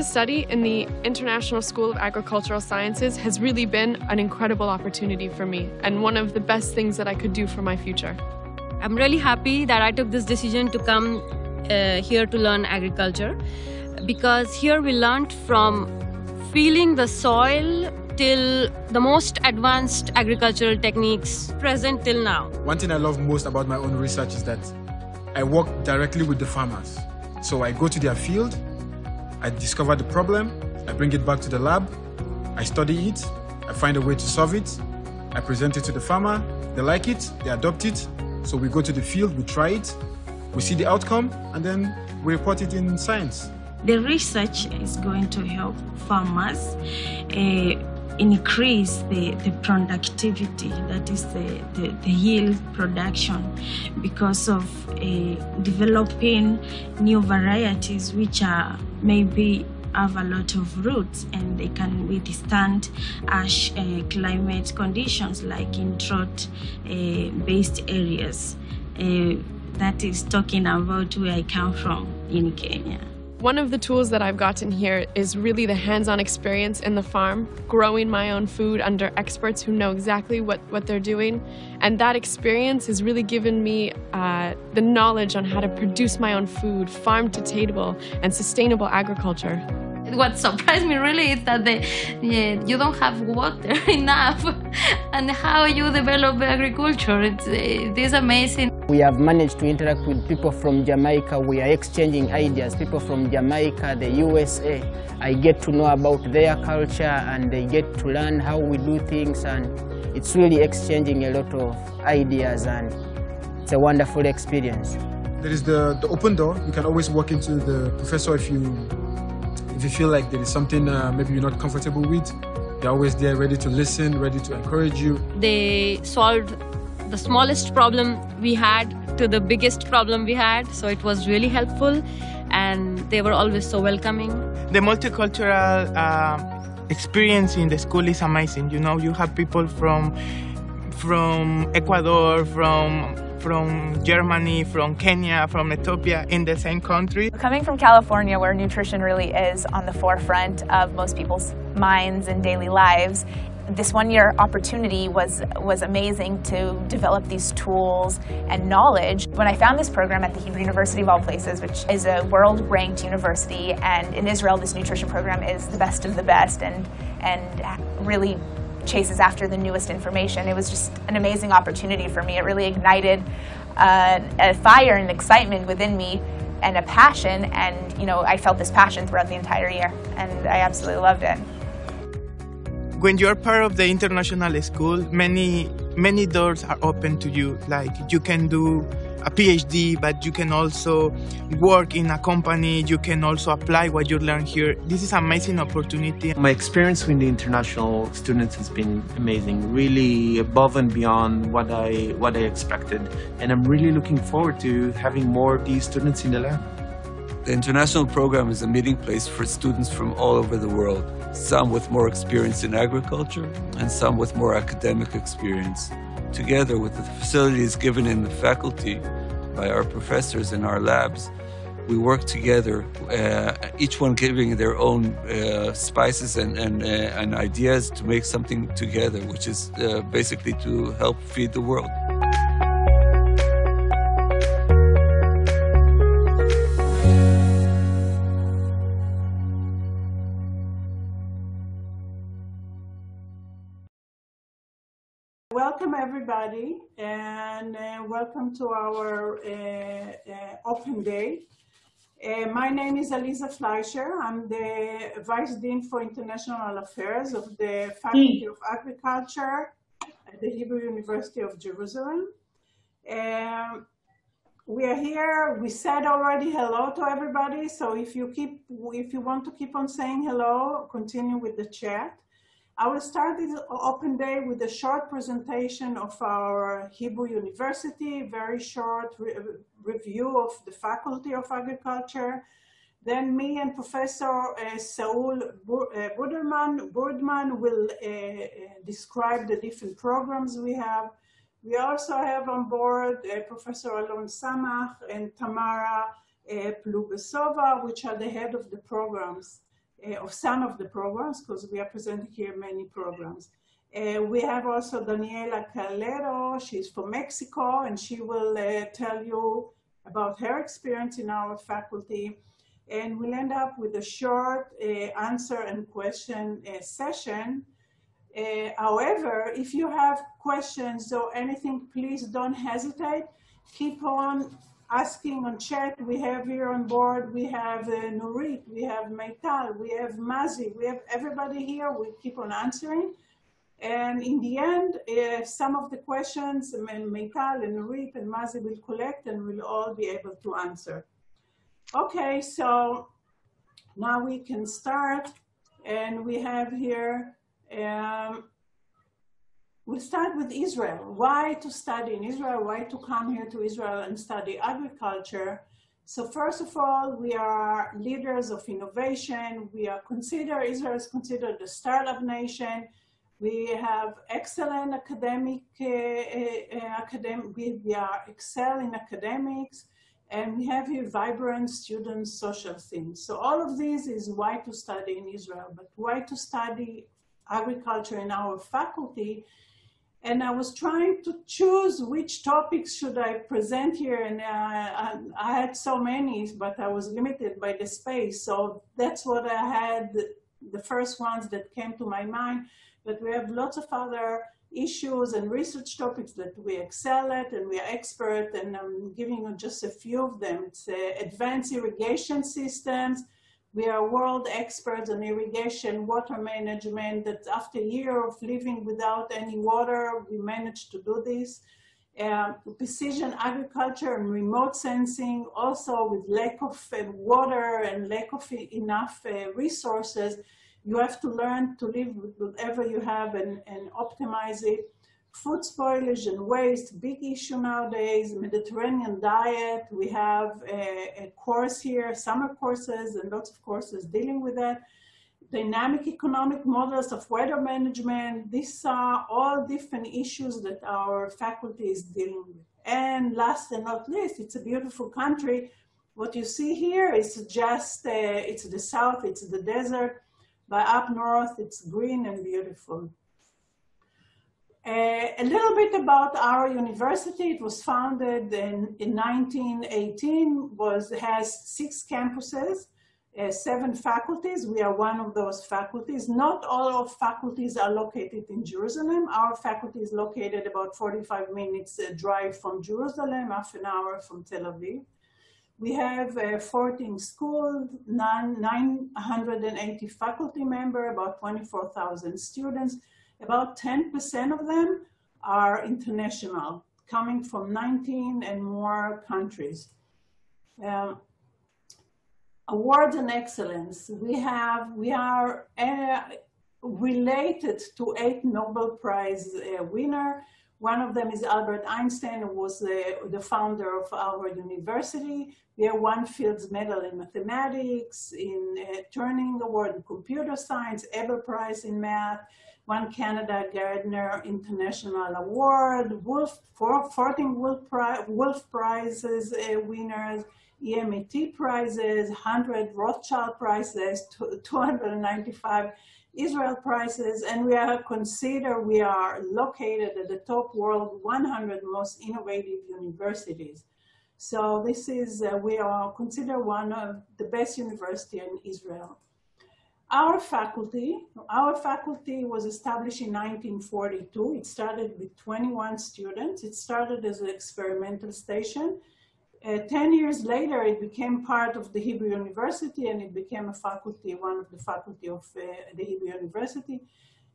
to study in the International School of Agricultural Sciences has really been an incredible opportunity for me and one of the best things that I could do for my future. I'm really happy that I took this decision to come here to learn agriculture, because here we learned from feeling the soil till the most advanced agricultural techniques present till now. One thing I love most about my own research is that I work directly with the farmers. So I go to their field, I discover the problem, I bring it back to the lab, I study it, I find a way to solve it, I present it to the farmer, they like it, they adopt it, so we go to the field, we try it, we see the outcome, and then we report it in science. The research is going to help farmers increase the productivity, that is the yield production, because of developing new varieties which are maybe have a lot of roots and they can withstand harsh climate conditions like in drought based areas. That is talking about where I come from in Kenya. One of the tools that I've gotten here is really the hands-on experience in the farm, growing my own food under experts who know exactly what they're doing. And that experience has really given me the knowledge on how to produce my own food, farm to table, and sustainable agriculture. What surprised me really is that you don't have water enough, and how you develop agriculture. It is amazing. We have managed to interact with people from Jamaica. We are exchanging ideas. People from Jamaica, the USA. I get to know about their culture and they get to learn how we do things, and it's really exchanging a lot of ideas, and it's a wonderful experience. There is the open door. You can always walk into the professor if you feel like there is something maybe you're not comfortable with. They're always there, ready to listen, ready to encourage you. They solved the smallest problem we had to the biggest problem we had, so it was really helpful, and they were always so welcoming. The multicultural experience in the school is amazing. You know, you have people from Ecuador, from Germany, from Kenya, from Ethiopia in the same country. Coming from California, where nutrition really is on the forefront of most people's minds and daily lives, this one-year opportunity was amazing to develop these tools and knowledge. When I found this program at the Hebrew University of all places, which is a world-ranked university, and in Israel this nutrition program is the best of the best and really chases after the newest information, it was just an amazing opportunity for me. It really ignited a fire and excitement within me and a passion, and you know, I felt this passion throughout the entire year, and I absolutely loved it. When you're part of the international school, many doors are open to you. Like, you can do a PhD, but you can also work in a company. You can also apply what you learn here. This is an amazing opportunity. My experience with the international students has been amazing, really above and beyond what I expected. And I'm really looking forward to having more of these students in the lab. The international program is a meeting place for students from all over the world, some with more experience in agriculture and some with more academic experience. Together with the facilities given in the faculty by our professors in our labs, we work together, each one giving their own spices and ideas to make something together, which is basically to help feed the world. Welcome everybody, and welcome to our open day. My name is Aliza Fleischer. I'm the Vice Dean for International Affairs of the Faculty of Agriculture at the Hebrew University of Jerusalem. We are here. We said already hello to everybody, so if you want to keep on saying hello, continue with the chat. I will start this open day with a short presentation of our Hebrew University, very short review of the Faculty of Agriculture. Then me and Professor Saul Burdman will describe the different programs we have. We also have on board Professor Alon Samach and Tamara Plubesova, which are the head of the programs. of some of the programs, because we are presenting here many programs. We have also Daniela Calero. She's from Mexico, and she will tell you about her experience in our faculty. And we'll end up with a short answer and question session. However, if you have questions or anything, please don't hesitate. Keep on asking on chat. We have here on board, we have Nurit, we have Meital, we have Mazi, we have everybody here. We keep on answering. And in the end, some of the questions, Meital and Nurit and Mazi will collect and we'll all be able to answer. Okay, so now we can start. And we have here, we'll start with Israel. Why to study in Israel? Why to come here to Israel and study agriculture? So first of all, we are leaders of innovation. Israel is considered a startup nation. We have excellent academic, we are excel in academics, and we have here vibrant student social things. So all of this is why to study in Israel, but why to study agriculture in our faculty. And I was trying to choose which topics should I present here, and I had so many, but I was limited by the space. So that's what I had, the first ones that came to my mind. But we have lots of other issues and research topics that we excel at and we are expert, and I'm giving you just a few of them. It's advanced irrigation systems. We are world experts on irrigation, water management, that after a year of living without any water, we managed to do this. Precision agriculture and remote sensing, also with lack of water and lack of enough resources. You have to learn to live with whatever you have and optimize it. Food spoilage and waste, big issue nowadays. Mediterranean diet, we have a course here, summer courses and lots of courses dealing with that. Dynamic economic models of weather management. These are all different issues that our faculty is dealing with. And last and not least, it's a beautiful country. What you see here is just, it's the south, it's the desert. But up north, it's green and beautiful. A little bit about our university. It was founded in 1918, has 6 campuses, 7 faculties. We are one of those faculties. Not all of faculties are located in Jerusalem. Our faculty is located about 45 minutes drive from Jerusalem, half an hour from Tel Aviv. We have 14 schools, 980 faculty members, about 24,000 students. About 10% of them are international, coming from 19 and more countries. Awards and excellence. We are related to 8 Nobel Prize winners. One of them is Albert Einstein, who was the founder of our university. We have 1 Fields Medal in mathematics, in Turing Award in computer science, Ebel Prize in math, 1 Canada Gardner International Award, 14 Wolf Prizes winners, EMET prizes, 100 Rothschild prizes, 295 Israel prizes, and we are located at the top world 100 most innovative universities. So this is, we are considered one of the best university in Israel. Our faculty was established in 1942. It started with 21 students. It started as an experimental station. 10 years later, it became part of the Hebrew University, and it became a faculty, one of the faculty of the Hebrew University.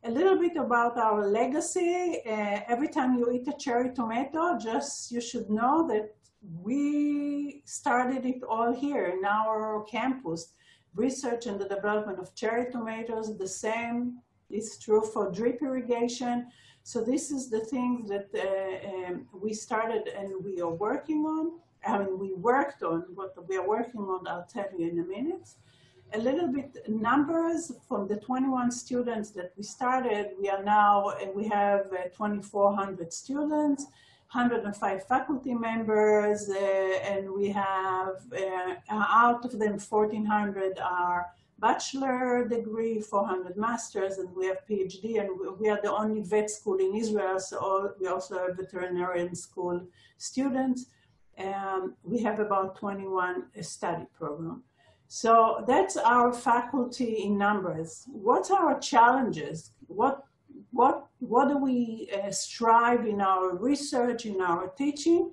A little bit about our legacy. Every time you eat a cherry tomato, you should know that we started it all here in our campus. Research and the development of cherry tomatoes, the same is true for drip irrigation. So this is the things that we started and we are working on. We worked on. What we are working on, I'll tell you in a minute. A little bit numbers from the 21 students that we started. We are now, we have 2,400 students, 105 faculty members, and we have, out of them, 1,400 are bachelor degree, 400 masters, and we have PhD, and we are the only vet school in Israel, so we also have veterinarian school students. We have about 21 study program. So that's our faculty in numbers. What's our challenges? What do we strive in our research, in our teaching?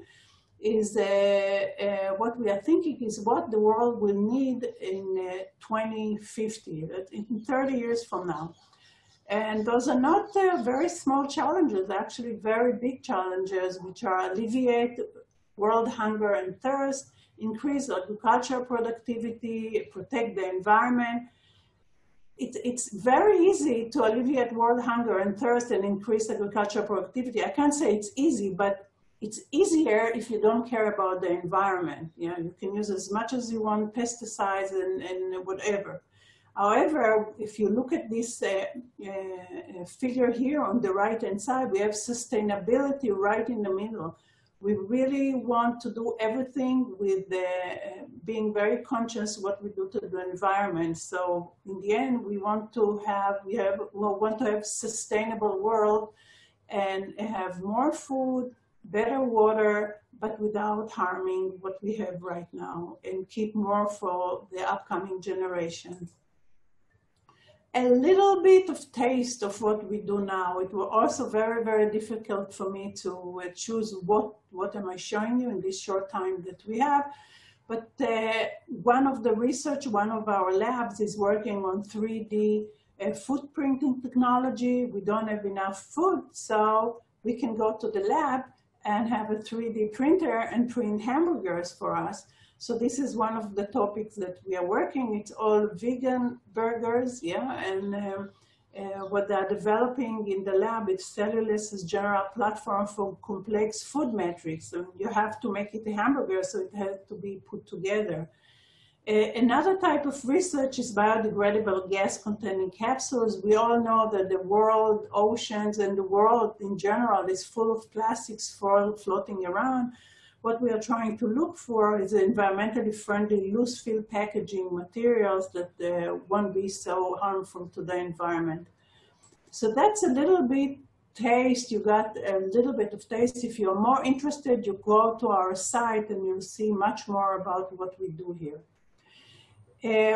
Is what we are thinking is what the world will need in 2050, in 30 years from now. And those are not very small challenges, actually very big challenges, which are alleviate world hunger and thirst, increase agricultural productivity, protect the environment. It's very easy to alleviate world hunger and thirst and increase agricultural productivity. I can't say it's easy, but it's easier if you don't care about the environment. You know, you can use as much as you want pesticides and whatever. However, if you look at this figure here on the right-hand side, we have sustainability right in the middle. We really want to do everything with being very conscious what we do to the environment. So in the end, we want to have sustainable world and have more food, better water, but without harming what we have right now, and keep more for the upcoming generations. A little bit of taste of what we do now. It was also very, very difficult for me to choose what am I showing you in this short time that we have. But one of our labs is working on 3D footprinting technology. We don't have enough food, so we can go to the lab and have a 3D printer and print hamburgers for us. So this is one of the topics that we are working. It's all vegan burgers, yeah, and what they're developing in the lab, it's cellulose as general platform for complex food metrics. So you have to make it a hamburger, so it has to be put together. Another type of research is biodegradable gas-containing capsules. We all know that the world, oceans, and the world in general is full of plastics floating around. What we are trying to look for is environmentally friendly loose-fill packaging materials that won't be so harmful to the environment. So that's a little bit taste. You got a little bit of taste. If you're more interested, you go to our site and you'll see much more about what we do here.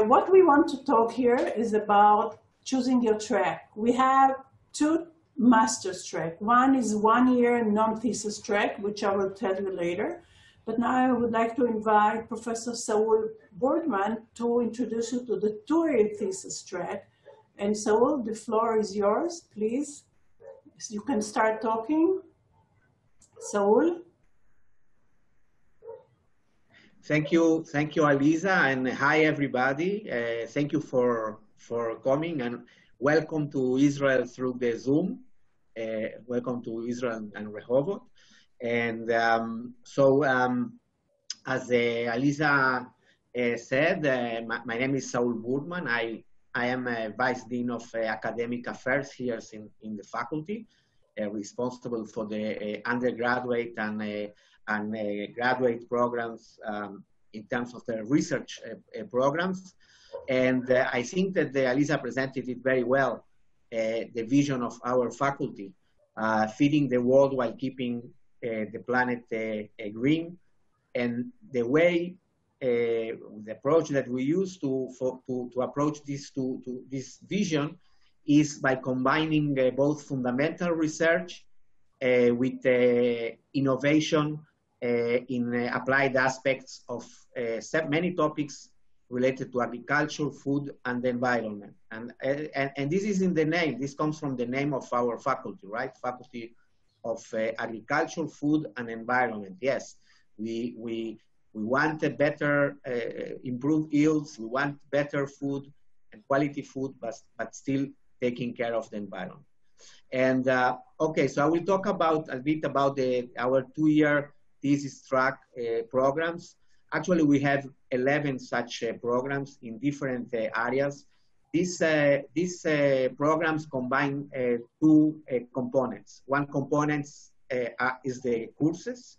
What we want to talk here is about choosing your track. We have two master's track. One is 1 year non-thesis track, which I will tell you later. But now I would like to invite Professor Saul Boardman to introduce you to the 2-year thesis track. And Saul, the floor is yours, please. You can start talking. Saul. Thank you, Aliza, and hi everybody. Thank you for coming, and welcome to Israel through the Zoom. Welcome to Israel and Rehovot. And as Aliza said, my name is Saul Boardman. I am a Vice Dean of Academic Affairs here in the faculty, responsible for the undergraduate and graduate programs in terms of the research programs. And I think that Aliza presented it very well, the vision of our faculty, feeding the world while keeping the planet green. And the way, the approach that we use to approach this vision is by combining both fundamental research with innovation in applied aspects of many topics related to agriculture, food, and the environment. And this is in the name. This comes from the name of our faculty, right? Faculty of Agriculture, Food, and Environment. Yes, we want a better, improved yields. We want better food and quality food, but still taking care of the environment. And okay, so I will talk a bit about our 2-year thesis track programs. Actually, we have 11 such programs in different areas. These programs combine two components. One component is the courses.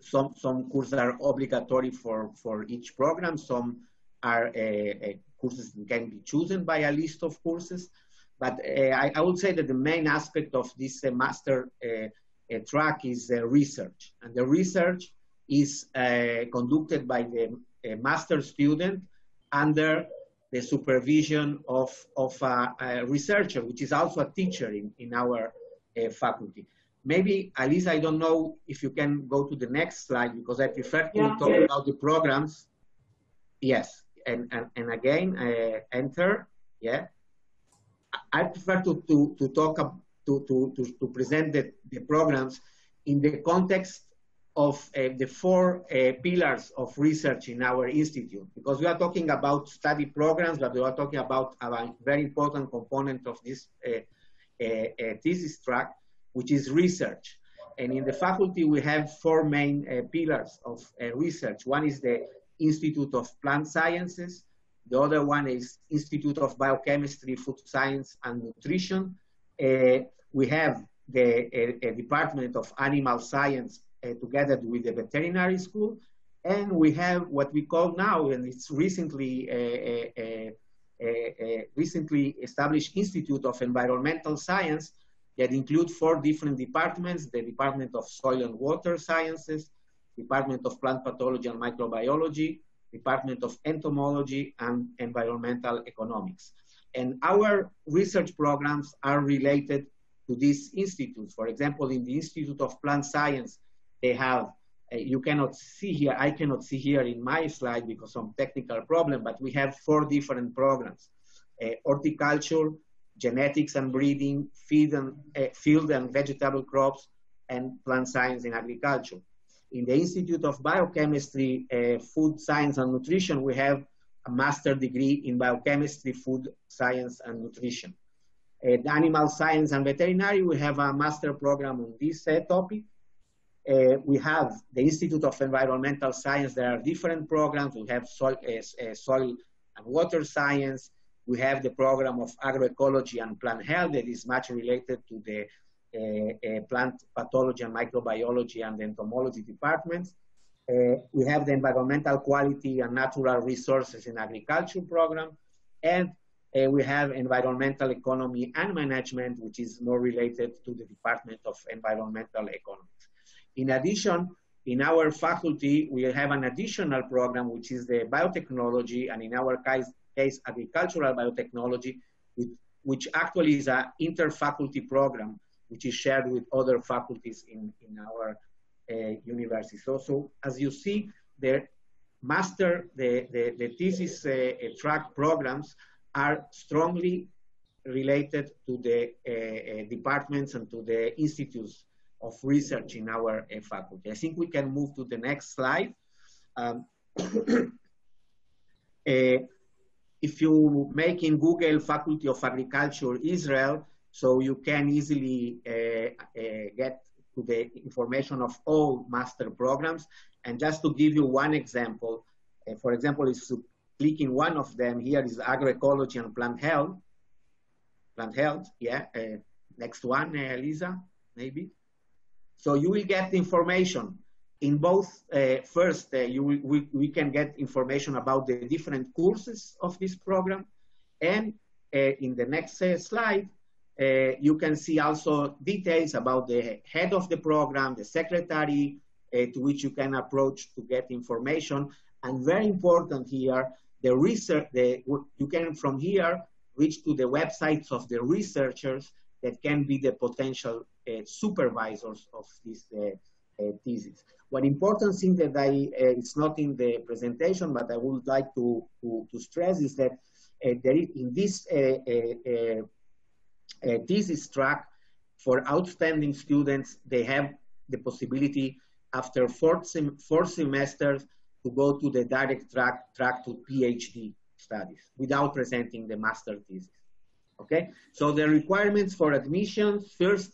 Some courses are obligatory for each program. Some are courses that can be chosen by a list of courses. But I would say that the main aspect of this master track is research. And the research is conducted by the master student under the supervision of a researcher, which is also a teacher in our faculty. Maybe, Alisa, I don't know if you can go to the next slide, because I prefer to talk about the programs. Yes, and again, enter, yeah. I prefer to present the programs in the context of the four pillars of research in our institute, because we are talking about study programs, but we are talking about a very important component of this thesis track, which is research. And in the faculty, we have four main pillars of research. One is the Institute of Plant Sciences. The other one is Institute of Biochemistry, Food Science, and Nutrition. We have the Department of Animal Science together with the veterinary school. And we have what we call now, and it's recently established Institute of Environmental Science, that include four different departments: the Department of Soil and Water Sciences, Department of Plant Pathology and Microbiology, Department of Entomology, and Environmental Economics. And our research programs are related to these institutes. For example, in the Institute of Plant Science, they have, you cannot see here, I cannot see here in my slide because of some technical problem, but we have four different programs: horticulture, genetics and breeding, field and vegetable crops, and plant science in agriculture. In the Institute of Biochemistry, Food Science and Nutrition, we have a master degree in biochemistry, food science and nutrition. The Animal Science and Veterinary, we have a master program on this topic. We have the Institute of Environmental Science. There are different programs. We have soil and water science. We have the program of agroecology and plant health that is much related to the plant pathology and microbiology and the entomology departments. We have the environmental quality and natural resources in agriculture program. And we have environmental economy and management, which is more related to the Department of Environmental Economics. In addition, in our faculty, we have an additional program, which is the biotechnology, and in our case, agricultural biotechnology, which actually is an inter-faculty program, which is shared with other faculties in our university. So as you see, the thesis track programs are strongly related to the departments and to the institutes of research in our faculty. I think we can move to the next slide. If you make in Google Faculty of Agriculture Israel, so you can easily get to the information of all master programs. And just to give you one example, for example, if you click in one of them, here is agroecology and plant health. Yeah. Next one, Lisa, maybe. So you will get information in both. First, we can get information about the different courses of this program. And in the next slide, you can see also details about the head of the program, the secretary, to which you can approach to get information. And very important here, the research, you can from here reach to the websites of the researchers that can be the potential supervisors of this thesis. One important thing that it's not in the presentation, but I would like to stress is that in this thesis track for outstanding students, they have the possibility after four semesters to go to the direct track to PhD studies without presenting the master thesis. Okay, so the requirements for admission: first,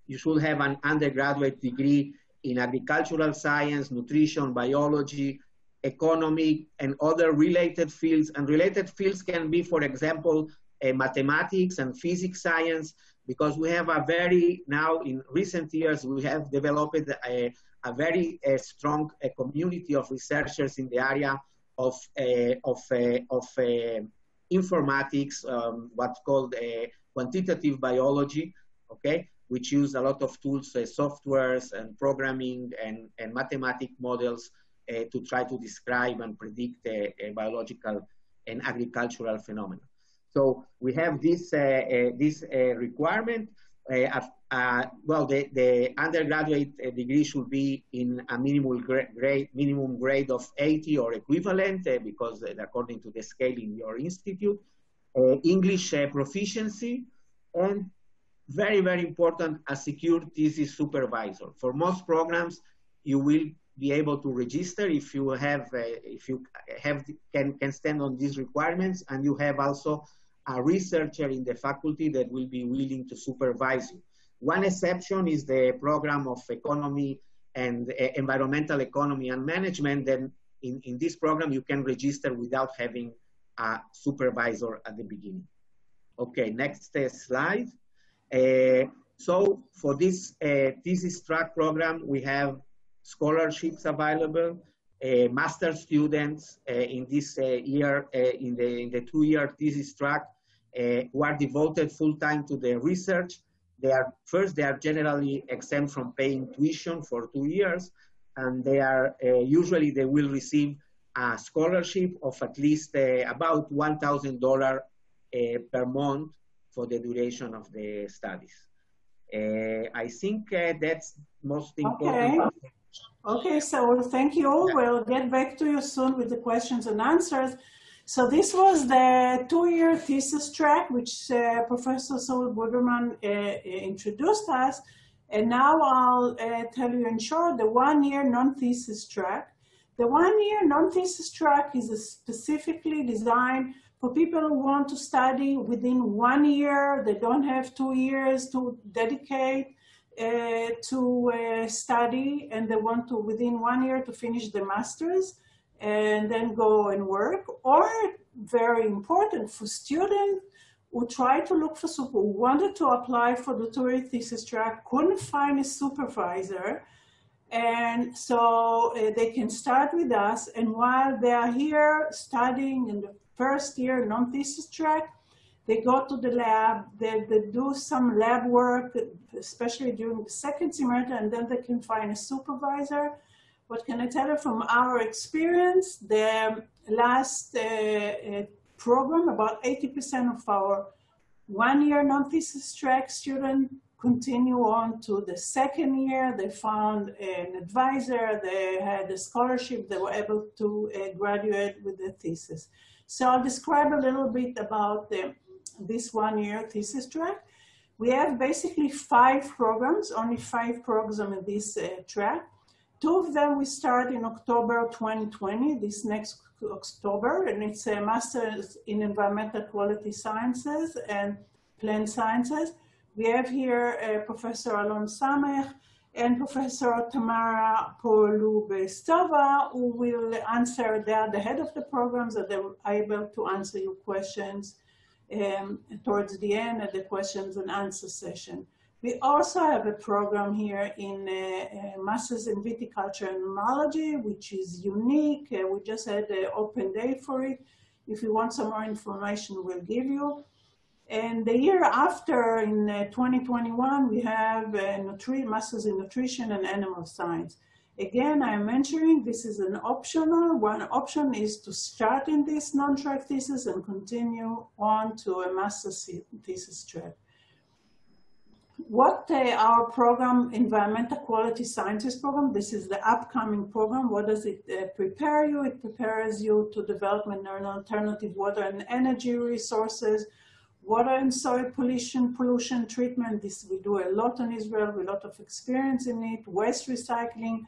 you should have an undergraduate degree in agricultural science, nutrition, biology, economy, and other related fields. And related fields can be, for example, mathematics and physics science, because we have now in recent years, we have developed a very strong community of researchers in the area of informatics, what's called quantitative biology, okay, which use a lot of tools, softwares and programming and mathematic models to try to describe and predict biological and agricultural phenomena. So we have this requirement. Well, the undergraduate degree should be in a minimum grade of 80 or equivalent, because according to the scale in your institute, English proficiency, and very, very important, a secure thesis supervisor. For most programs, you will be able to register if you can stand on these requirements, and you have also a researcher in the faculty that will be willing to supervise you. One exception is the program of economy and environmental economy and management. Then in this program, you can register without having a supervisor at the beginning. Okay, next slide. So for this thesis track program, we have scholarships available. Master students in this year, in the 2-year thesis track, who are devoted full-time to the research. They are generally exempt from paying tuition for 2 years, and they are usually they will receive a scholarship of at least about $1,000 per month for the duration of the studies. I think that's most important. Okay. Okay, so thank you. We'll get back to you soon with the questions and answers. So this was the 2-year thesis track, which Professor Saul Buderman introduced us. And now I'll tell you in short the 1-year non-thesis track. The 1-year non-thesis track is specifically designed for people who want to study within 1 year. They don't have 2 years to dedicate to study, and they want to, within 1 year, to finish the master's and then go and work. Or, very important, for students who try to look for who wanted to apply for the 2-year thesis track, couldn't find a supervisor, and so they can start with us. And while they are here studying in the first year non-thesis track, they go to the lab, they do some lab work, especially during the second semester, and then they can find a supervisor. What can I tell you from our experience? The last program, about 80% of our 1-year non-thesis track students continue on to the second year. They found an advisor, they had a scholarship, they were able to graduate with a thesis. So I'll describe a little bit about this 1-year thesis track. We have basically 5 programs, only 5 programs in this track. 2 of them we start in October 2020, this next October, and it's a master's in environmental quality sciences and plant sciences. We have here Professor Alon Samech and Professor Tamara Polubestova, who will answer. They are the head of the programs, and they're able to answer your questions towards the end of the questions and answer session. We also have a program here in Masters in Viticulture and Enology, which is unique. We just had an open day for it. If you want some more information, we'll give you. And the year after, in 2021, we have Masters in Nutrition and Animal Science. Again, I'm mentioning this is an optional. One option is to start in this non-track thesis and continue on to a master's thesis track. What our program, Environmental Quality Sciences program, this is the upcoming program. What does it prepare you? It prepares you to development of alternative water and energy resources, water and soil pollution treatment. This we do a lot in Israel, with a lot of experience in it, waste recycling,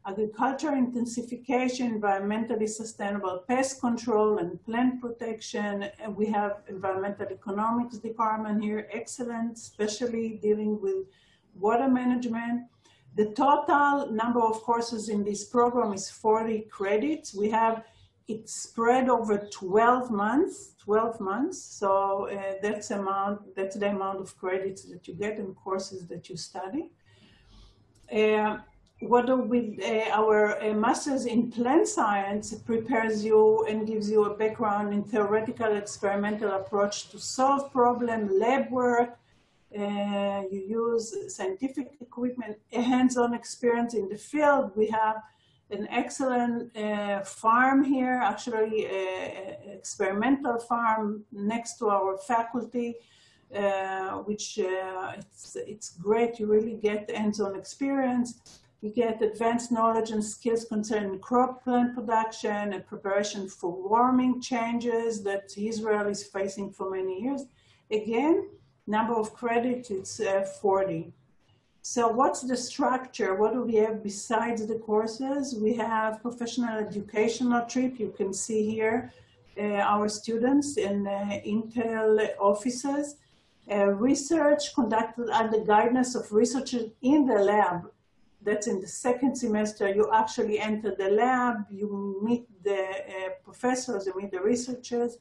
agriculture intensification, environmentally sustainable pest control and plant protection. And we have environmental economics department here, excellent, especially dealing with water management. The total number of courses in this program is 40 credits. We have it spread over 12 months. So that's the amount of credits that you get in courses that you study. with our master's in plant science prepares you and gives you a background in theoretical experimental approach to solve problem, lab work. You use scientific equipment, a hands-on experience in the field. We have an excellent farm here, actually an experimental farm next to our faculty, which it's great. You really get hands-on experience. You get advanced knowledge and skills concerning crop plant production and preparation for warming changes that Israel is facing for many years. Again, number of credits, it's 40. So what's the structure? What do we have besides the courses? We have professional educational trip. You can see here our students in Intel offices. Research conducted under guidance of researchers in the lab. That's in the second semester. You actually enter the lab, you meet the professors, you meet the researchers.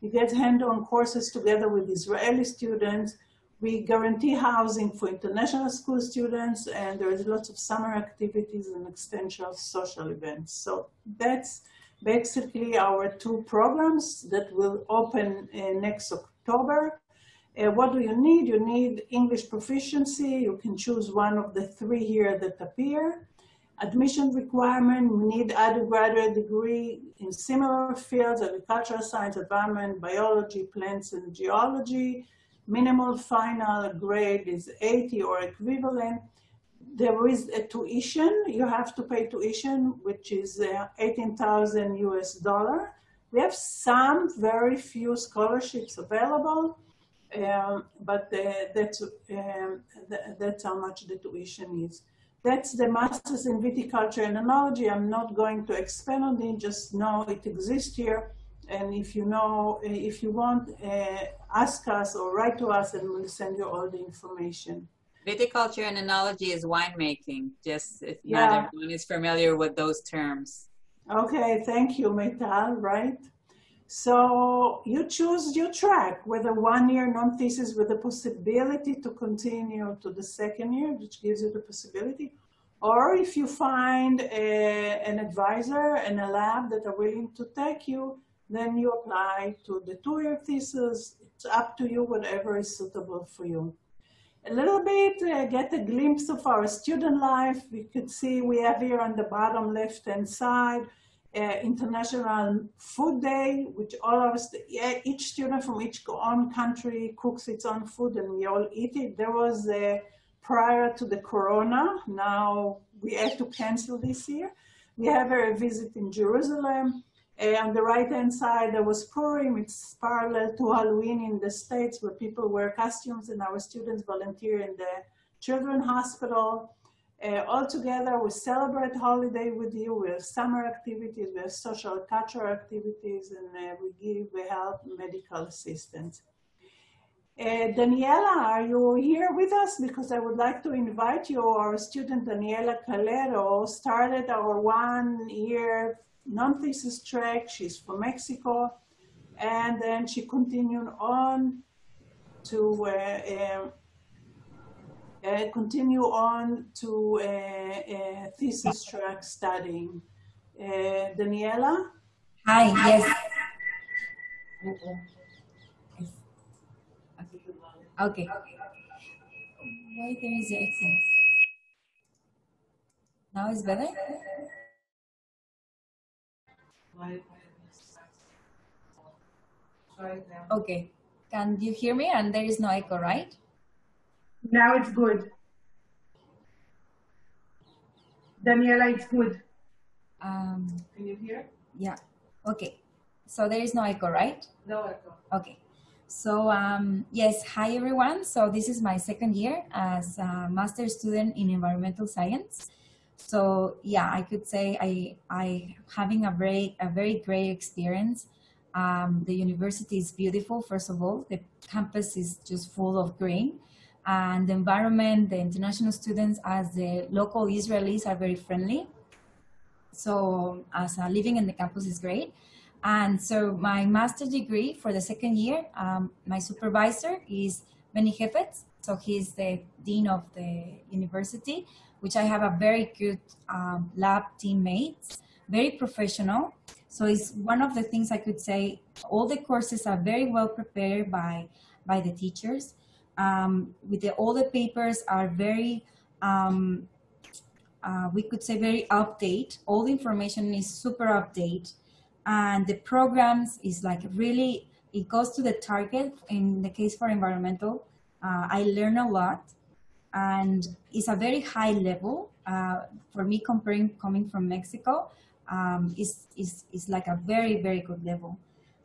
You get hand-on courses together with Israeli students. We guarantee housing for international school students, and there is lots of summer activities and extension social events. So that's basically our two programs that will open next October. What do you need? You need English proficiency. You can choose one of the three here that appear. Admission requirement, we need undergraduate degree in similar fields, agricultural science, environment, biology, plants, and geology. Minimal final grade is 80 or equivalent. There is a tuition. You have to pay tuition, which is 18,000 US dollar. We have some very few scholarships available, but that's how much the tuition is. That's the Masters in Viticulture and Enology. I'm not going to expand on it, just know it exists here. And if you know, if you want, ask us or write to us and we'll send you all the information. Viticulture and enology is winemaking, just if not everyone is familiar with those terms. Okay, thank you, Meital, right? So you choose your track, whether 1 year non-thesis with the possibility to continue to the second year, which gives you the possibility, or if you find an advisor and a lab that are willing to take you, then you apply to the 2-year thesis. It's up to you, whatever is suitable for you. A little bit, get a glimpse of our student life. We could see we have here on the bottom left-hand side, International Food Day, which all of us, each student from each own country cooks its own food and we all eat it. There was prior to the corona, now we had to cancel this year. We have a visit in Jerusalem. On the right-hand side, there was Purim. It's parallel to Halloween in the States where people wear costumes and our students volunteer in the Children's Hospital. All together, we celebrate holiday with you. We have summer activities, we have social cultural activities, and we help medical assistance. Daniela, are you here with us? Because I would like to invite you. Our student Daniela Calero started our 1-year non-thesis track. She's from Mexico, and then she continued on to thesis track studying. Daniela? Hi, yes. Okay. Why there is the exit? Now it's better? Okay. Can you hear me? And there is no echo, right? Now it's good. Daniela, it's good. Can you hear? Yeah. Okay. So there is no echo, right? No echo. Okay. So yes, hi everyone. So this is my second year as a master's student in environmental science. So yeah, I could say I having a very great experience. The university is beautiful. First of all, the campus is just full of green, and the environment, the international students, as the local Israelis, are very friendly. So as living in the campus is great. And so my master's degree for the second year, my supervisor is Benny Hefetz. So he's the dean of the university, which I have a very good lab teammates, very professional. So it's one of the things I could say, all the courses are very well prepared by the teachers. All the papers are very, we could say very update. All the information is super update. And the programs is like really, it goes to the target. In the case for environmental, I learn a lot, and it's a very high level. For me, coming from Mexico, is like a very, very good level.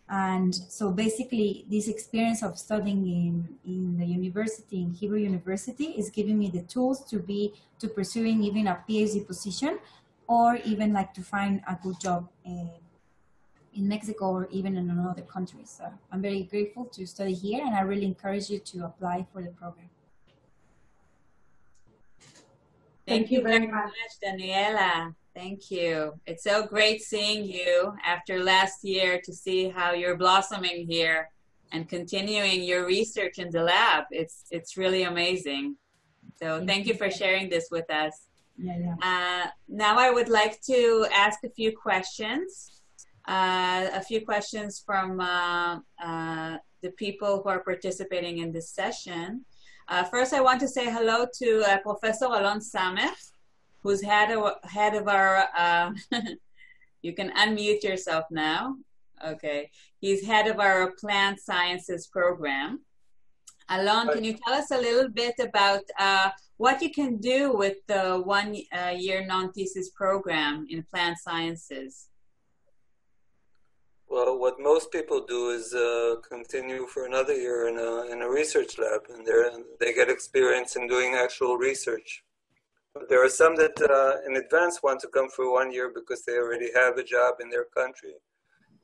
And so basically this experience of studying in the university, in Hebrew University, is giving me the tools to pursuing even a PhD position, or even like to find a good job in Mexico or even in another country. So I'm very grateful to study here, and I really encourage you to apply for the program. Thank you very much, Daniela. Thank you. It's so great seeing you after last year, to see how you're blossoming here and continuing your research in the lab. It's really amazing. So thank you for sharing this with us. Now I would like to ask a few questions. From the people who are participating in this session. First, I want to say hello to Professor Alon Samech, who's head of our, you can unmute yourself now. Okay. He's head of our plant sciences program. Alon, can you tell us a little bit about what you can do with the one-year non-thesis program in plant sciences? Well, what most people do is continue for another year in a research lab, and they get experience in doing actual research. But there are some that in advance want to come for 1 year because they already have a job in their country.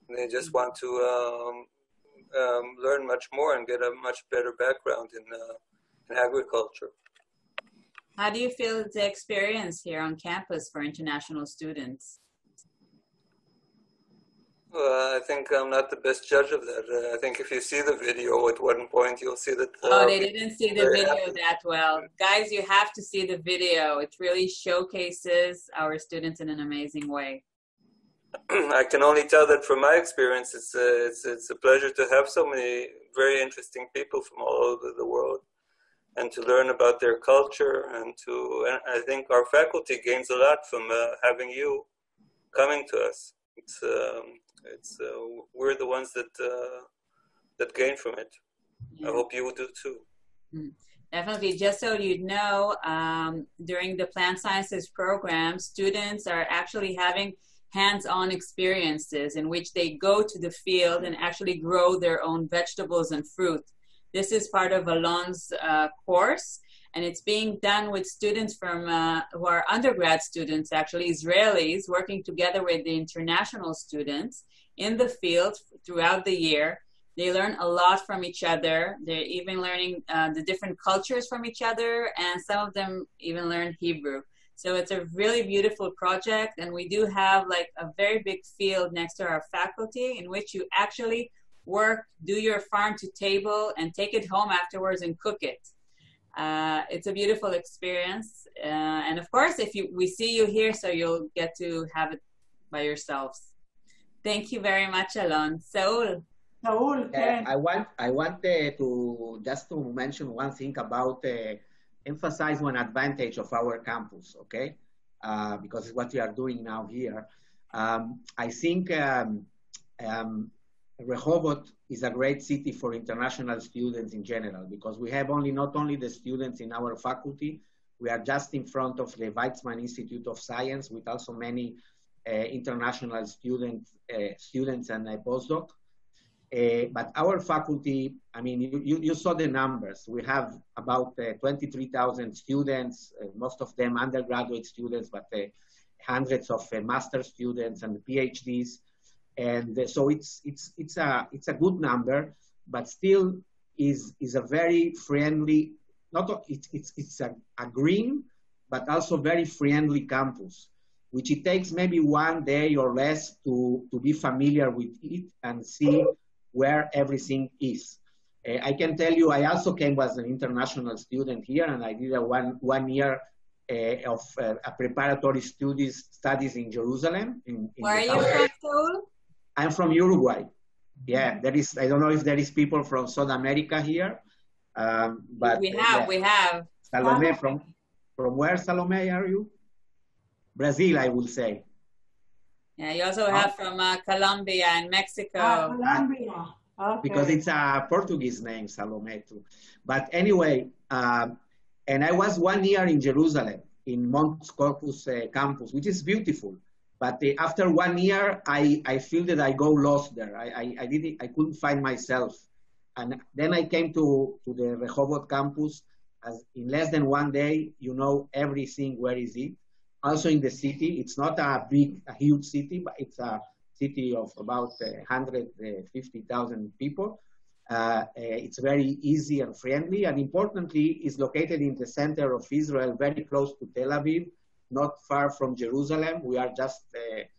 And they just want to learn much more and get a much better background in agriculture. How do you feel the experience here on campus for international students? I think I'm not the best judge of that. I think if you see the video at one point, you'll see that... oh, they didn't see the video that well. Guys, you have to see the video. It really showcases our students in an amazing way. I can only tell that from my experience, it's a pleasure to have so many very interesting people from all over the world, and to learn about their culture, and I think our faculty gains a lot from having you coming to us. We're the ones that gain from it. Yeah. I hope you will do too. Definitely. Just so you know, during the plant sciences program, students are actually having hands-on experiences in which they go to the field and actually grow their own vegetables and fruit. This is part of Alon's course, and it's being done with students from who are undergrad students, actually Israelis, working together with the international students in the field throughout the year. They learn a lot from each other. They're even learning the different cultures from each other, and some of them even learn Hebrew. So it's a really beautiful project, and we do have like a very big field next to our faculty in which you actually work, do your farm to table, and take it home afterwards and cook it. It's a beautiful experience, and of course, if we see you here, so you'll get to have it by yourselves. Thank you very much, Alon. Saul. I want to just to mention one thing about emphasize one advantage of our campus, okay? Because it's what we are doing now here. I think Rehovot is a great city for international students in general, because we have not only the students in our faculty, we are just in front of the Weizmann Institute of Science with also many international students and postdoc. But our faculty, I mean, you saw the numbers. We have about 23,000 students, most of them undergraduate students, but hundreds of master students and PhDs. And so it's a good number, but still is a very friendly, it's a green, but also very friendly campus, which it takes maybe 1 day or less to be familiar with it and see where everything is. I can tell you, I also came as an international student here, and I did a one year of preparatory studies in Jerusalem. Where are you from, Saul? I'm from Uruguay. Yeah, there is. I don't know if there is people from South America here, but we have. Salome, from where, Salome, are you? Brazil, I will say. Yeah, you also have from Colombia and Mexico. Colombia. Okay. Because it's a Portuguese name, Salome, too. But anyway, and I was 1 year in Jerusalem, in Mount Corpus campus, which is beautiful. But after 1 year, I feel that I go lost there. I couldn't find myself. And then I came to the Rehovot campus. As in less than 1 day, you know everything, where is it. Also in the city, it's not a huge city, but it's a city of about 150,000 people. It's very easy and friendly, and importantly, it's located in the center of Israel, very close to Tel Aviv, not far from Jerusalem. We are just a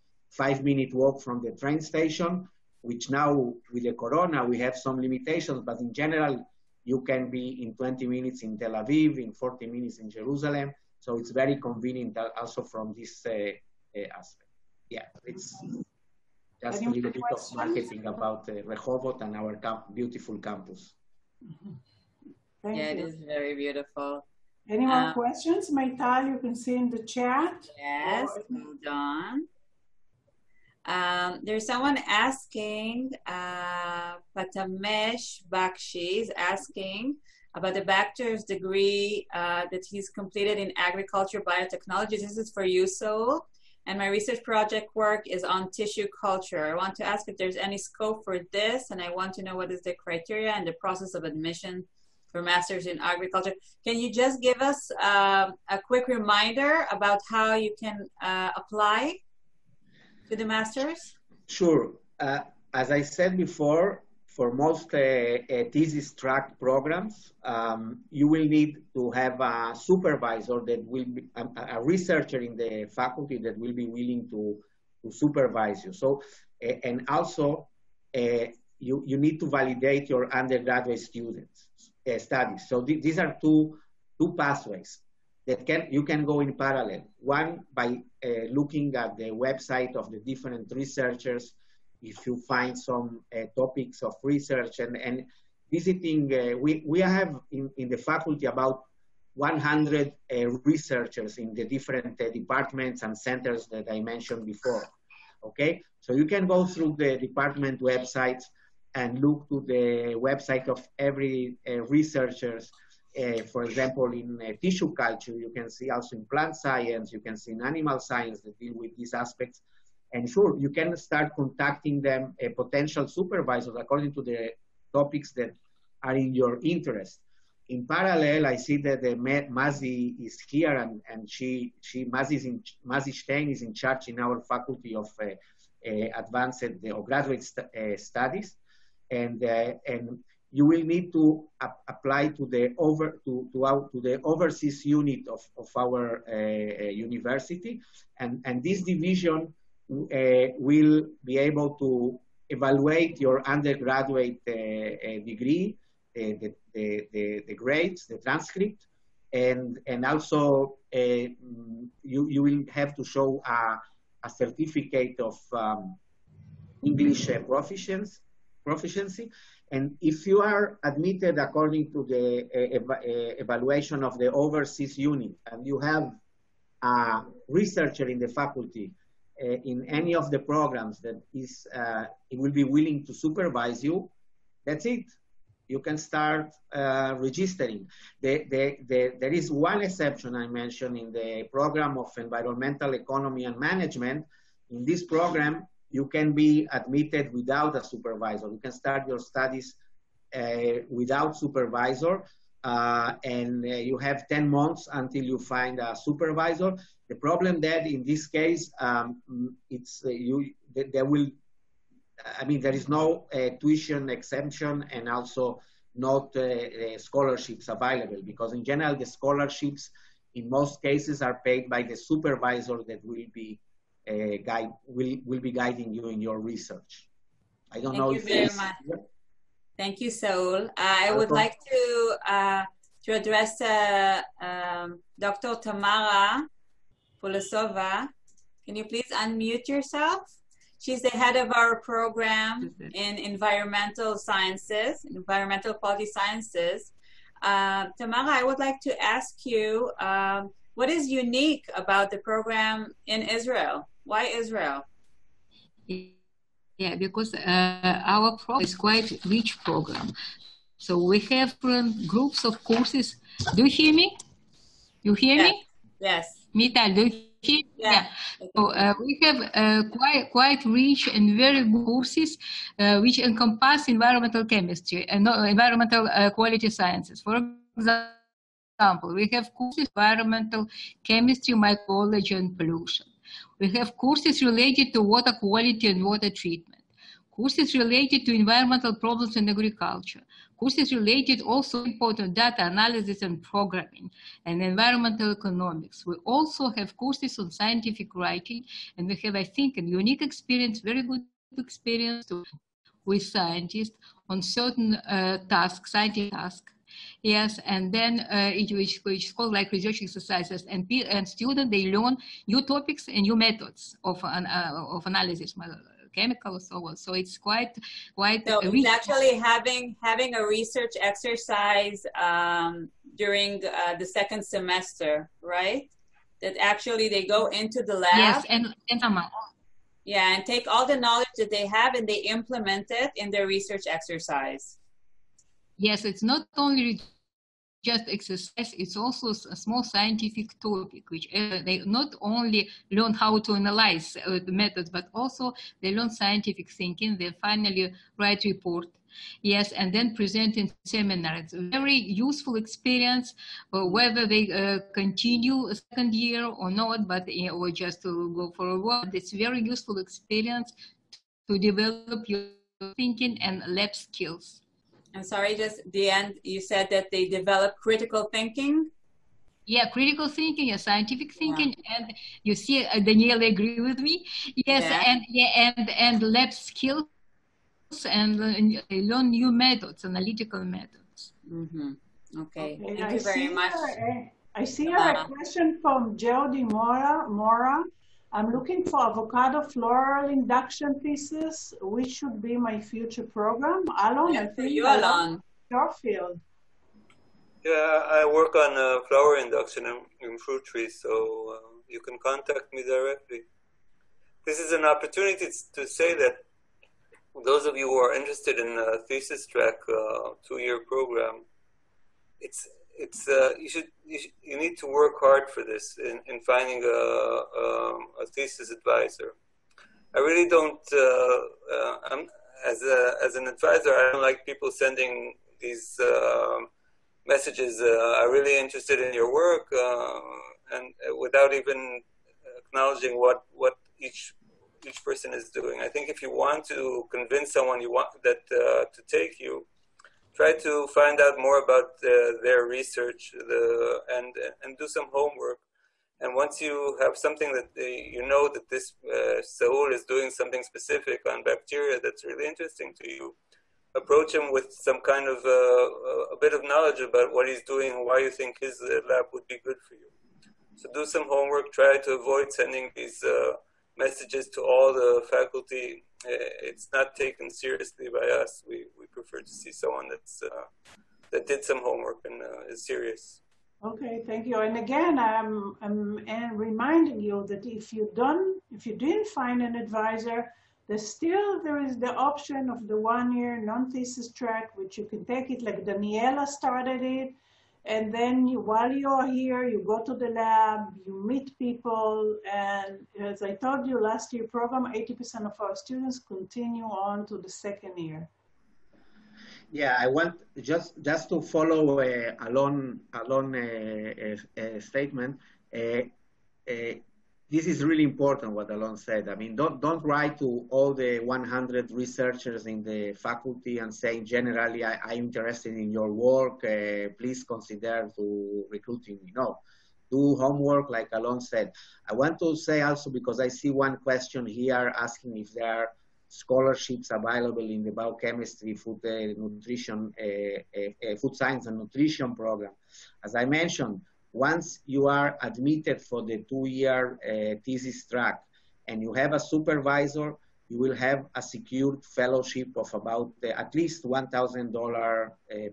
5-minute walk from the train station, which now with the corona, we have some limitations, but in general, you can be in 20 minutes in Tel Aviv, in 40 minutes in Jerusalem. So it's very convenient also from this aspect. Yeah, it's just a little bit of marketing about Rehovot and our beautiful campus. Thank yeah, you. It is very beautiful. Any more questions? Maital, you can see in the chat. Yes, hold on. There's someone asking, Patamesh Bakshi is asking about the bachelor's degree that he's completed in agriculture biotechnology. This is for you, Sol. And my research project work is on tissue culture. I want to ask if there's any scope for this, and I want to know what is the criteria and the process of admission for master's in agriculture. Can you just give us a quick reminder about how you can apply to the master's? Sure. As I said before, for most thesis track programs, you will need to have a supervisor that will be a researcher in the faculty that will be willing to supervise you. So, and also you need to validate your undergraduate students studies. So these are two pathways that you can go in parallel. One, by looking at the website of the different researchers. If you find some topics of research and visiting, we have in the faculty about 100 researchers in the different departments and centers that I mentioned before, okay? So you can go through the department websites and look to the website of every researchers. For example, in tissue culture, you can see also in plant science, you can see in animal science that deal with these aspects. And sure, you can start contacting them, potential supervisors, according to the topics that are in your interest. In parallel, I see that Mazi is here, and Mazi Stein is in charge in our faculty of advanced or graduate studies, and you will need to apply to the overseas unit of our university, and this division will be able to evaluate your undergraduate degree, the grades, the transcript, and also you will have to show a certificate of English proficiency. And if you are admitted according to the evaluation of the overseas unit, and you have a researcher in the faculty in any of the programs that is, it will be willing to supervise you, that's it. You can start registering. There is one exception I mentioned in the program of environmental economy and management. In this program, you can be admitted without a supervisor. You can start your studies without supervisor, and you have 10 months until you find a supervisor. The problem that in this case, there is no tuition exemption and also not scholarships available, because in general, the scholarships in most cases are paid by the supervisor that will be guiding you in your research. I don't know if Thank you very much. Thank you, Saul. I would like to address Dr. Tamara Pulasova. Can you please unmute yourself? She's the head of our program in environmental sciences, environmental quality sciences. Tamara, I would like to ask you, what is unique about the program in Israel? Why Israel? Yeah, because our program is quite a rich program. So we have groups of courses. Do you hear me? You hear me? Yes. Mital, do you hear? Yeah. So we have quite rich and very good courses which encompass environmental chemistry and environmental quality sciences. For example, we have courses environmental chemistry, microbiology, and pollution. We have courses related to water quality and water treatment, courses related to environmental problems in agriculture, courses related also important data analysis and programming and environmental economics. We also have courses on scientific writing, and we have, I think, a unique experience, very good experience with scientists on certain tasks, scientific tasks. Yes, and then which is called like research exercises, and students, they learn new topics and new methods of analysis, chemical, so on. So it's quite. So it's actually having a research exercise during the second semester, right? That actually they go into the lab. Yes, and yeah, and take all the knowledge that they have and they implement it in their research exercise. Yes, it's not only just exercise, it's also a small scientific topic, which they not only learn how to analyze the methods, but also they learn scientific thinking. They finally write report. Yes, and then present in seminars. It's a very useful experience, whether they continue a second year or not, but or just to go for a walk. It's a very useful experience to develop your thinking and lab skills. I'm sorry, just the end, you said that they develop critical thinking? Yeah, critical thinking, yeah, scientific thinking, and you see, Danielle agree with me. Yes, and lab skills, and learn new methods, analytical methods. Mm-hmm. Okay, thank you very much. I see here a question from Jody Mora. I'm looking for avocado floral induction thesis. Which should be my future program? Alon, I think Alon, your field. Yeah, I work on flower induction in fruit trees, so you can contact me directly. This is an opportunity to say that those of you who are interested in a thesis track 2-year program, you need to work hard for this in finding a thesis advisor. I really don't. As an advisor, I don't like people sending these messages. I'm really interested in your work, and without even acknowledging what each person is doing. I think if you want to convince someone you want that to take you, try to find out more about their research and do some homework. And once you have something that you know that this Saul is doing something specific on bacteria that's really interesting to you, approach him with some kind of a bit of knowledge about what he's doing and why you think his lab would be good for you. So do some homework, try to avoid sending these messages to all the faculty. It's not taken seriously by us. We prefer to see someone that did some homework and is serious. Okay, thank you. And again, I'm reminding you that if you didn't find an advisor, there is the option of the 1-year non-thesis track, which you can take it like Daniela started it. And then while you're here, you go to the lab, you meet people, and as I told you, last year program, 80% of our students continue on to the 2nd year. Yeah, I want just to follow Alon's statement. This is really important what Alon said. I mean, don't write to all the 100 researchers in the faculty and say generally I'm interested in your work. Please consider to recruiting me. No, do homework like Alon said. I want to say also, because I see one question here asking if there are scholarships available in the biochemistry, food nutrition, food science and nutrition program. As I mentioned, once you are admitted for the 2-year thesis track and you have a supervisor, you will have a secured fellowship of about at least $1,000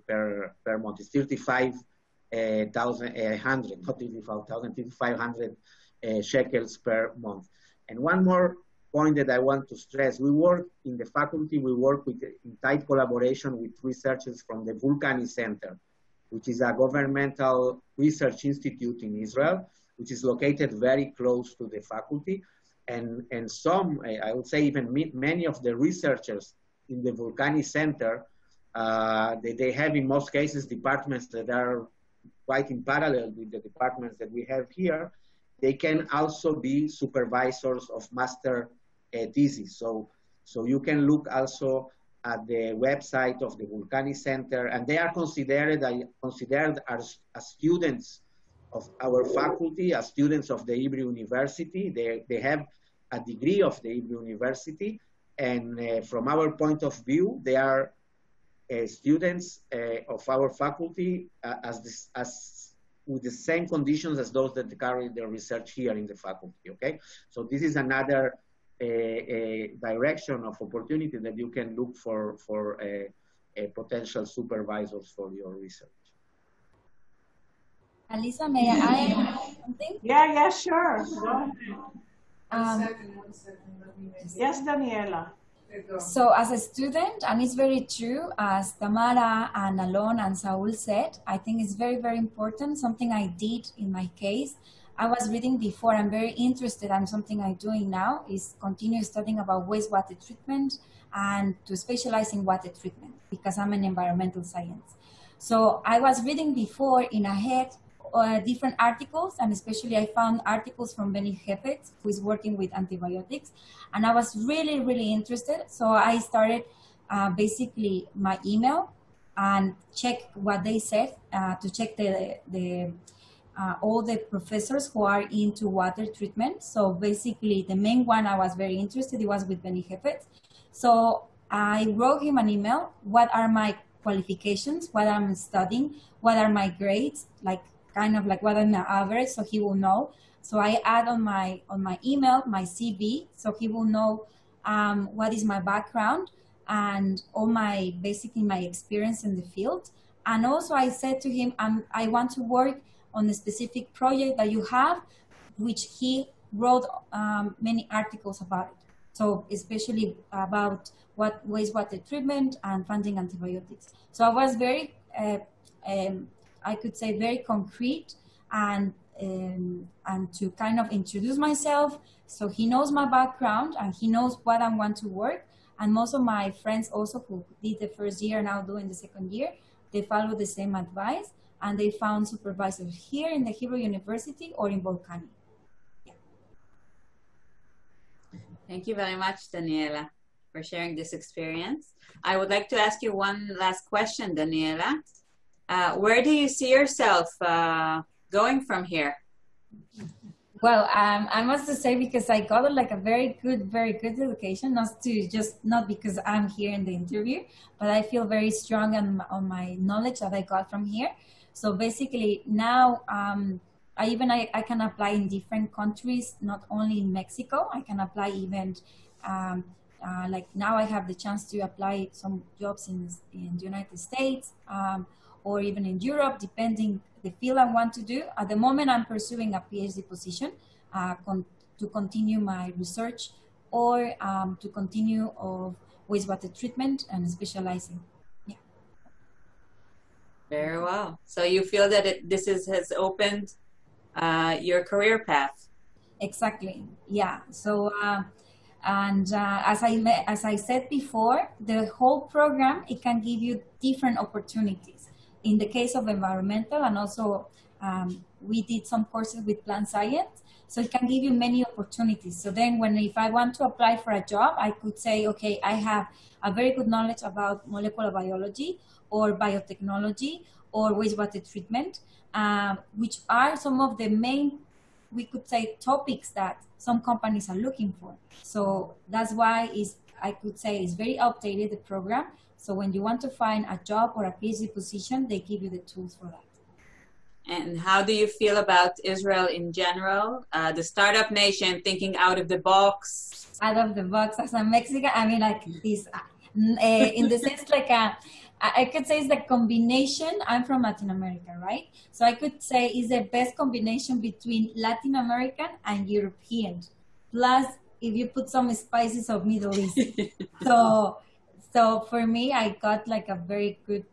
per month. It's 35,100, not 35,000, 3,500 shekels per month. And one more point that I want to stress, we work in the faculty, we work in tight collaboration with researchers from the Vulcani Center, which is a governmental research institute in Israel, which is located very close to the faculty. And some, I would say even many of the researchers in the Vulcani Center, they have in most cases departments that are quite in parallel with the departments that we have here. They can also be supervisors of master thesis. So you can look also at the website of the Vulcani Center, and they are considered as students of our faculty, as students of the Hebrew University. They have a degree of the Hebrew University, and from our point of view, they are students of our faculty with the same conditions as those that carry their research here in the faculty, okay? So this is another direction of opportunity that you can look for potential supervisors for your research. Alisa, may I add something? Yeah, sure. Go ahead. Yes, Daniela. So as a student, and it's very true, as Tamara and Alon and Saul said, I think it's very, very important. Something I did in my case, I was reading before, I'm very interested, and something I'm doing now is continue studying about wastewater treatment and to specialize in water treatment because I'm an environmental science. So I was reading before in ahead different articles, and especially I found articles from Benny Hepet, who is working with antibiotics, and I was really, really interested. So I started basically my email and check what they said to check all the professors who are into water treatment. So basically the main one I was very interested in was with Benny Hepet. So I wrote him an email, what are my qualifications, what I'm studying, what are my grades, like kind of like what are my average, so he will know. So I add on my email, my CV, so he will know what is my background and all my, basically my experience in the field. And also I said to him, I want to work on a specific project that you have, which he wrote many articles about it. So especially about what wastewater treatment and funding antibiotics. So I was very, I could say very concrete and to kind of introduce myself. So he knows my background and he knows what I want to work. And most of my friends also who did the first year, now doing the second year, they follow the same advice and they found supervisors here in the Hebrew University or in Volcani. Yeah. Thank you very much, Daniela, for sharing this experience. I would like to ask you one last question, Daniela. Where do you see yourself going from here? Well, I must say, because I got like a very good education, not because I'm here in the interview, but I feel very strong on my knowledge that I got from here. So basically now I can apply in different countries, not only in Mexico. I can apply even like now I have the chance to apply some jobs in the United States or even in Europe, depending the field I want to do. At the moment, I'm pursuing a PhD position to continue my research or to continue of wastewater treatment and specializing. Yeah. Very well. So you feel that this has opened your career path? Exactly. Yeah. So as I said before, the whole program, it can give you different opportunities. In the case of environmental, and also we did some courses with plant science, so it can give you many opportunities. So then if I want to apply for a job, I could say, okay, I have a very good knowledge about molecular biology or biotechnology or wastewater treatment, which are some of the main, we could say, topics that some companies are looking for. So that's why it's I could say is very updated, the program. So when you want to find a job or a PhD position, they give you the tools for that. And how do you feel about Israel in general? The startup nation, thinking out of the box. Out of the box. As a Mexican, I mean, like this, in the sense, like I could say it's the combination. I'm from Latin America, right? So I could say it's the best combination between Latin American and European. Plus, if you put some spices of Middle East. So for me, I got like a very good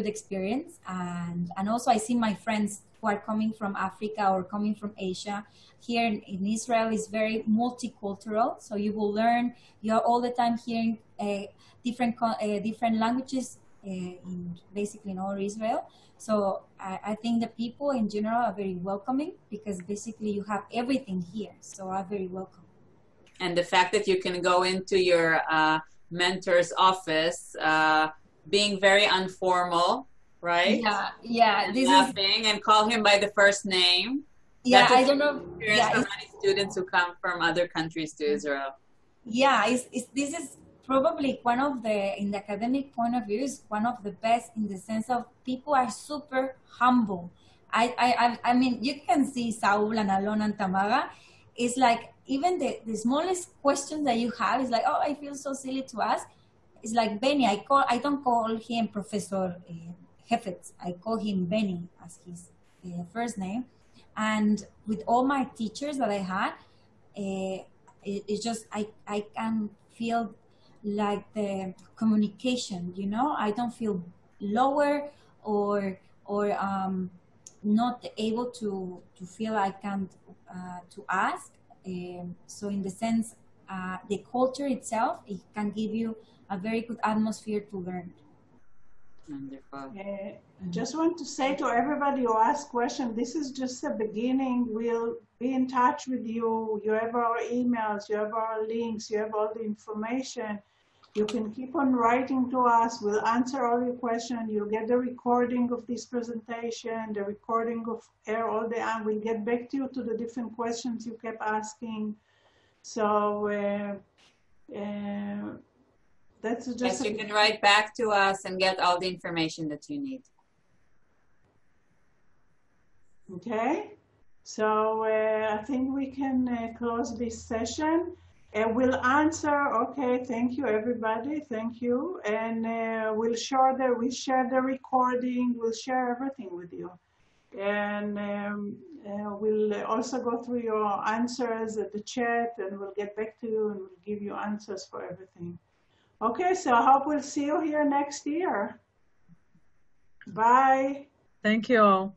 experience, and also I see my friends who are coming from Africa or coming from Asia. Here in Israel is very multicultural, so you will learn. You're all the time hearing different languages basically in all Israel. So I think the people in general are very welcoming because basically you have everything here, so I'm very welcome. And the fact that you can go into your mentor's office, being very informal, right? Yeah. And laughing and call him by the first name. Yeah, I don't know. Yeah, for many students who come from other countries to Israel. Yeah, this is probably one of the, in the academic point of view, is one of the best in the sense of people are super humble. I mean, you can see Saul and Alon and Tamara. It's like even the smallest questions that you have is like, oh, I feel so silly to ask. It's like Benny. I don't call him Professor Hefetz. I call him Benny as his first name. And with all my teachers that I had, it's just I can feel like the communication. You know, I don't feel lower or not able to feel I can't to ask. So in the sense, the culture itself, it can give you a very good atmosphere to learn. Wonderful. I just want to say to everybody who asked questions, this is just the beginning. We'll be in touch with you. You have our emails, you have our links, you have all the information. You can keep on writing to us. We'll answer all your questions. You'll get the recording of this presentation, the recording of all the, and we'll get back to you to the different questions you kept asking. So that's just. Yes, you can write back to us and get all the information that you need. Okay, so I think we can close this session. And we'll answer, okay, thank you everybody, thank you. And we'll share the recording, we'll share everything with you. And we'll also go through your answers at the chat and we'll get back to you and we'll give you answers for everything. Okay, so I hope we'll see you here next year. Bye. Thank you all.